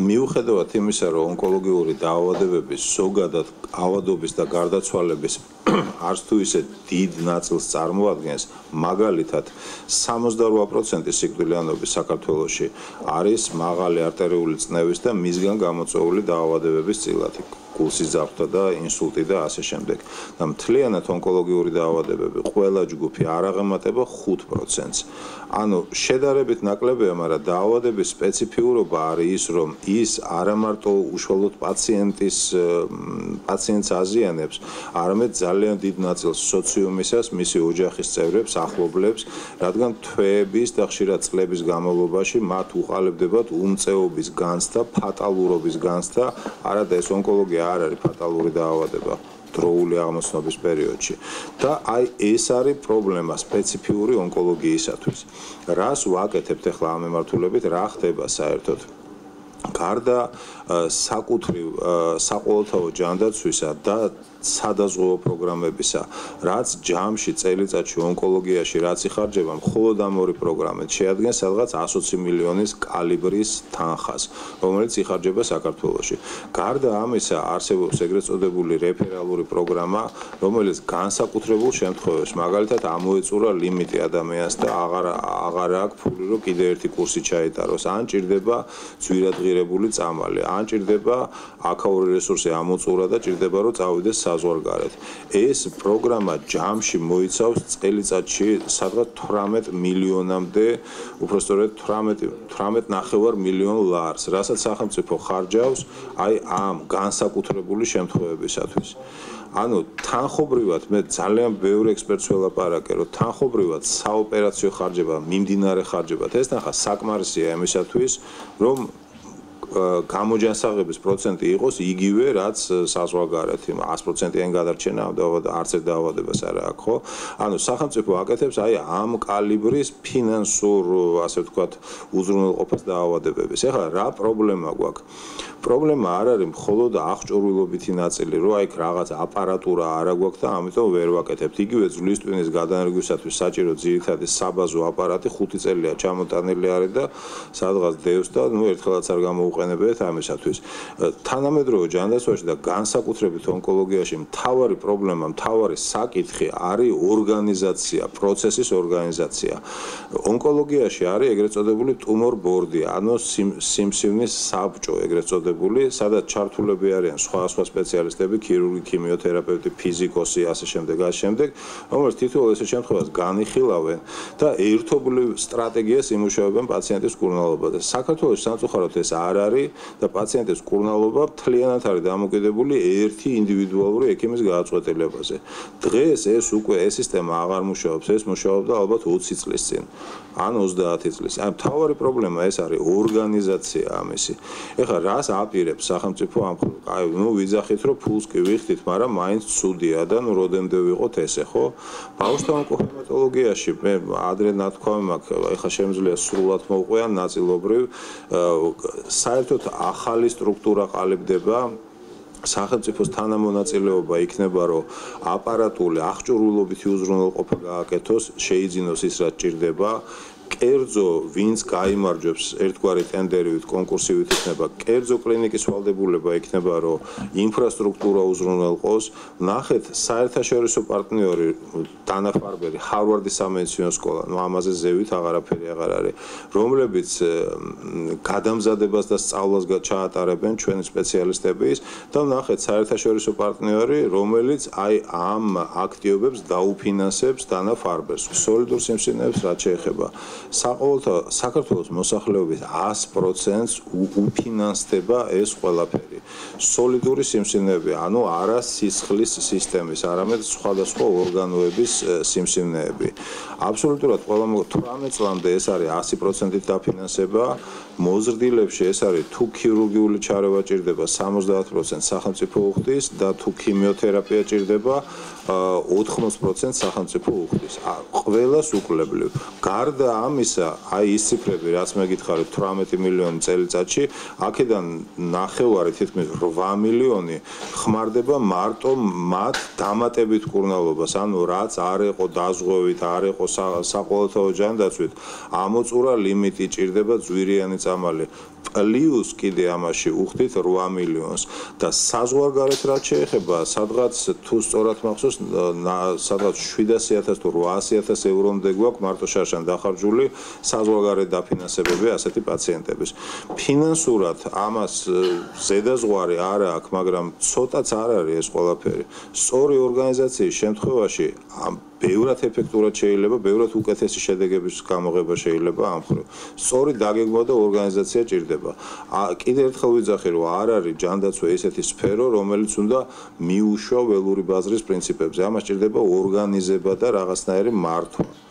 მიუხედავად იმისა, რომ ონკოლოგიური დაავადებების ზოგადად ავადობის და გარდაცვალების არც თუ ისე დიდ ნაწილს წარმოადგენს, მაგალითად 68% სიკვდილიანობის საქართველოში არის მაღალი არტერიული წნევის და მისგან გამოწვეული დაავადებების წილად. გულსიძახვა და ინსულტი და ასე შემდეგ. და მთლიანად ონკოლოგიური დაავადებები ყველა ჯგუფი არ აღემატება 5%-ს. ანუ შედარებით ნაკლებია, მაგრამ დაავადების სპეციფიურობა არის ის, რომ ის არა მარტო უშუალოდ პაციენტს აზიანებს, არამედ ძალიან დიდ ნაწილს სოციუმისას, მისი ოჯახის წევრებს, ახლობლებს, რადგან თვეების და ხშირად წლების განმავლობაში მათ უყალიბდებათ უმწეობის განცდა, ფატალურობის განცდა, არადა ეს ონკოლოგია არ არის ფატალური დაავადება დროული აღმოცნობის პერიოდში და აი ეს არის პრობლემა სპეციფიური ონკოლოგიისათვის. რას ვაკეთებთ ახლა ამ მიმართულებით, რა ხდება საერთოდ? გარდა საკუთრივ საყოველთაო ჯანდაცვისა და სადაზღვევო პროგრამებისა, რაც ჯამში წელიწადში ონკოლოგიაში რაც იხარჯება, მხოლოდ ამ ორი პროგრამით შეადგენს სადღაც 120 მილიონის კალიბრის თანხას, რომელიც იხარჯება საქართველოში. გარდა ამისა, არსებობს ეგრეთ წოდებული რეფერალური პროგრამა, რომელიც განსაკუთრებულ შემთხვევებში, მაგალითად, ამოეწურა ლიმიტი ადამიანს და აღარ აქვს ფული, რომ კიდე ერთი კურსი ჩაიტაროს, ან ჭირდება ძვირადღირებული წამალი, ან ჭირდება აქაური რესურსი ამოწურა და ჭირდება, რომ წავიდეს საზღვარგარეთ. ეს პროგრამა ჯამში მოიცავს წელიწადში სადღაც 18 მილიონამდე, უпростоრედ 18.5 მილიონ ლარს, რასაც სახელმწიფო ხარჯავს აი ამ განსაკუთრებული შემთხვევებისათვის. ანუ თანხობრივად მე ძალიან ბევრი ექსპერტს ველაპარაკე, რომ თანხობრივად საოპერაციო ხარჯება, მიმდინარე ხარჯება, ეს ნახა საკმარისია იმისათვის, რომ გამოჯანსაღების პროცენტი იყოს იგივე, რაც საზღვარგარეთ, 100%-იანი გადარჩენა არც ერთ დაავადებას არ აქვს, ხო? ანუ სახელმწიფო აკეთებს აი ამ კალიბრის ფინანსურ, ასე ვთქვათ, უზრუნველყოფას დაავადებების. ეხლა რა პრობლემა გვაქვს? პრობლემა არ არის მხოლოდ აღჭურვილობითი ნაწილი, რომ აი რაღაც აპარატურა არა გვაქვს და ამიტომ ვერ ვაკეთებთ. იგივე ძვლის ტვინის გადანერგვისათვის საჭირო ძირითადი საბაზო აპარატი 5 წელია ჩამოტანილი არის და სადღაც დევს და ერთხელაც არ გამოუყენებიათ ამისათვის. თანამედროვე ჯანდაცვაში და განსაკუთრებით ონკოლოგიაში მთავარი პრობლემა, მთავარი საკითხი არის ორგანიზაცია, პროცესის ორგანიზაცია. ონკოლოგიაში არის ეგრეთ წოდებული ტუმორ ბორდი, ანუ სიმსივნის საბჭო ეგრეთ წოდებული, სადაც ჩართულები არიან სხვა სპეციალისტები, ქირურგი, ქიმიოთერაპევტი, ფიზიკოსი, ასე შემდეგ, რომელიც თითოეულ ესე შემთხვევას განიხილავენ და ერთობლივ სტრატეგიას იმუშავებენ პაციენტის მკურნალობაზე. საქართველოს სამწუხაროდ ეს არ არის და პაციენტის მკურნალობა მთლიანად არის დამოკიდებული ერთი ინდივიდუალური ექიმის გადაწყვეტილებაზე. დღეს ეს სისტემა აღარ მუშაობს, ეს მუშაობდა ალბათ 20 წლის წინ, ან 30 წლის. აი მთავარი პრობლემა ეს არის ორგანიზაცია ამისი. ეხლა რას აპირებს სახელმწიფო ამ აი ვიძახით, რომ ფულს კი ვიხდით, მაგრამ მაინც ცუდია და როდემდე ვიყოთ ესე, ხო? ბავშვთა ონკოჰემატოლოგიაში მე ადრე ნათქვამი მაქვს, ეხლა შემიძლია სრულად მოვყვე ან ნაწილობრივ საერთოდ ახალი სტრუქტურა ყალიბდება, სახელმწიფოს თანამონაწილეობა იქნება, რომ აპარატული აღჭურვილობითი უზრუნველყოფა გააკეთოს, შეიძინოს ის, რაც ჭირდება. კერძო, ვინც გაიმარჯვებს ერთგვარი ტენდერივით, კონკურსივით იქნება, კერძო კლინიკის ვალდებულება იქნება, რომ ინფრასტრუქტურა უზრუნველყოს. ნახეთ, საერთაშორისო პარტნიორი დანახმარბერი ჰარვარდის სამედიცინო სკოლა, ამაზე ზევით აღარაფერი აღარ არის, რომლებიც გადამზადებას და სწავლას ჩაატარებენ ჩვენი სპეციალისტების და ნახეთ, საერთაშორისო პარტნიორი, რომელიც აი ამ აქტივობებს დაუფინანსებს დანახმარბერს, სოლიდურ სიმსივნეებს რაც შეეხება. საქართველოს მოსახლეობის 100%-ს უფინანსდება ეს ყველაფერი. სოლიდური სიმსივნეები, ანუ არა სისხლის სისტემის, არამედ სხვადასხვა ორგანოების სიმსივნეები. აბსოლუტურად ყველა 18 წლამდე ეს არის 100%-ით დაფინანსება. მოზრდილებში ეს არის თუ ქირურგიული ჩარევა ჭირდება 70% სახელმწიფო უხდის და თუ ქიმიოთერაპია ჭირდება 80% სახელმწიფო უხდის. ყველას უკლებლივ. გარდა ამისა, აი ის ციფრები, რაც მე გითხარით 18 მილიონი წელიწადში, აქედან ნახევარი თითქმის 8 მილიონი ხმარდება მარტო მათ დამატებით მკურნალობას, ანუ რაც არ იყო დაზღვევით, არ იყო საყოველთაო ჯანდაცვით, ამოწურა ლიმიტი, ჭირდება ძვირიანი წამალი. პლუს კიდე ამაში უხდით 8 მილიონს და საზღვარგარეთ რაც შეეხება სადღაც თუ სწორად მახსოვს სადღაც 700.000 თუ 800.000 ევრომდე გვაქვს მარტო შარშან დახარჯული საზღვარგარეთ დაფინანსებები ასეთი პაციენტების ფინანსურად ამას ზედაზღვარი არ აქვს მაგრამ ცოტაც არ არის ეს ყველაფერი სწორი ორგანიზაციის შემთხვევაში ბევრად ეფექტურად შეიძლება, ბევრად უკეთესი შედეგების გამოღება შეიძლება ამ მხრივ. სწორი დაგეგმვა და ორგანიზაცია ჭირდება. კიდევ ერთხელ ვიძახი, რომ არ არის ჯანდაცვა ესეთი სფერო, რომელიც უნდა მიუშვა ველური ბაზრის პრინციპებზე. ამას ჭირდება ორგანიზება და რაღაცნაირი მართვა.